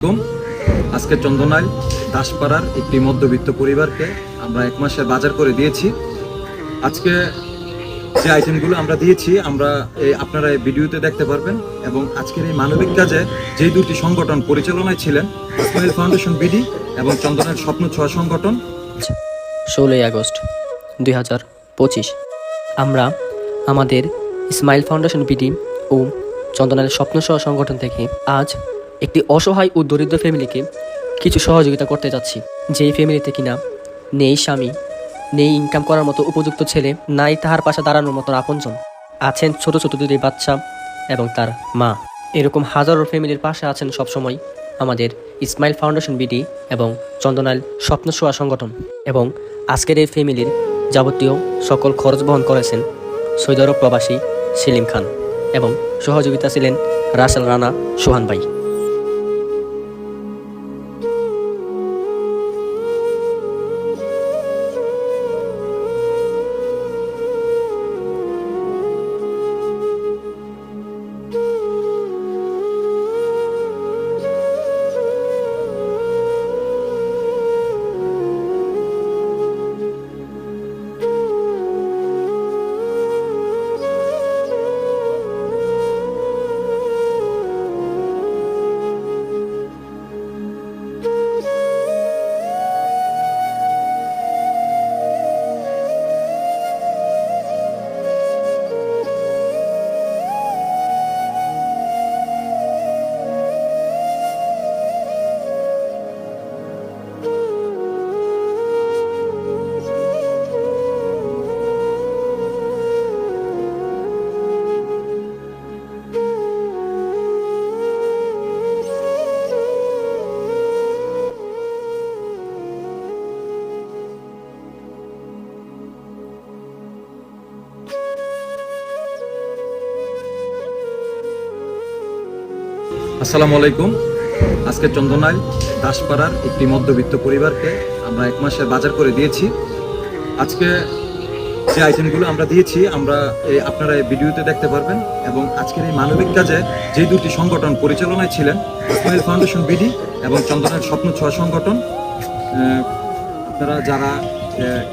আসসালামু আলাইকুম। আজকে চন্দনাইল দাসপাড়ার একটি মধ্যবিত্ত পরিবারকে আমরা 1 মাসের বাজার করে দিয়েছি। আজকে যে আইটেমগুলো আমরা দিয়েছি আপনারা এই ভিডিওতে দেখতে পারবেন। এবং আজকের এই মানবিক কাজে যেই দুটি সংগঠন পরিচালনায় ছিলেন, ইসমাইল ফাউন্ডেশন বিডি এবং চন্দনাইল স্বপ্ন ছোঁয়া সংগঠন। 16 আগস্ট 2025 আমরা আমাদের ইসমাইল ফাউন্ডেশন বিডি ও চন্দনাইল স্বপ্ন ছোঁয়া সংগঠন থেকে আজ একটি অসহায় ও দরিদ্র ফ্যামিলিকে কিছু সহযোগিতা করতে যাচ্ছি। যেই ফ্যামিলিতে কিনা নেই স্বামী, নেই ইনকাম করার মতো উপযুক্ত ছেলে, নাই তাহার পাশে দাঁড়ানোর মতো আপনজন, আছেন ছোট ছোট দুটি বাচ্চা এবং তার মা। এরকম হাজারো ফ্যামিলির পাশে আছেন সবসময় আমাদের ইসমাইল ফাউন্ডেশন বিডি এবং চন্দনাইল স্বপ্ন ছোঁয়া সংগঠন। এবং আজকের এই ফ্যামিলির যাবতীয় সকল খরচ বহন করেছেন সৌদি আরব প্রবাসী সেলিম খান এবং সহযোগিতা ছিলেন রাসেল রানা, সোহান ভাই। আসসালামু আলাইকুম। আজকে চন্দনাইল দাসপাড়ার একটি মধ্যবিত্ত পরিবারকে আমরা 1 মাসের বাজার করে দিয়েছি। আজকে যে আইটেমগুলো আমরা দিয়েছি আপনারা এই ভিডিওতে দেখতে পারবেন। এবং আজকের এই মানবিক কাজে যে দুটি সংগঠন পরিচালনায় ছিলেন, ইসমাইল ফাউন্ডেশন বিডি এবং চন্দনাইল স্বপ্ন ছোঁয়া সংগঠন। আপনারা যারা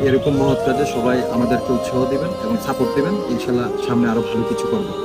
এরকম মহৎ কাজে সবাই আমাদেরকে উৎসাহ দিবেন এবং সাপোর্ট দিবেন, ইনশাল্লাহ সামনে আরো ভালো কিছু করবেন।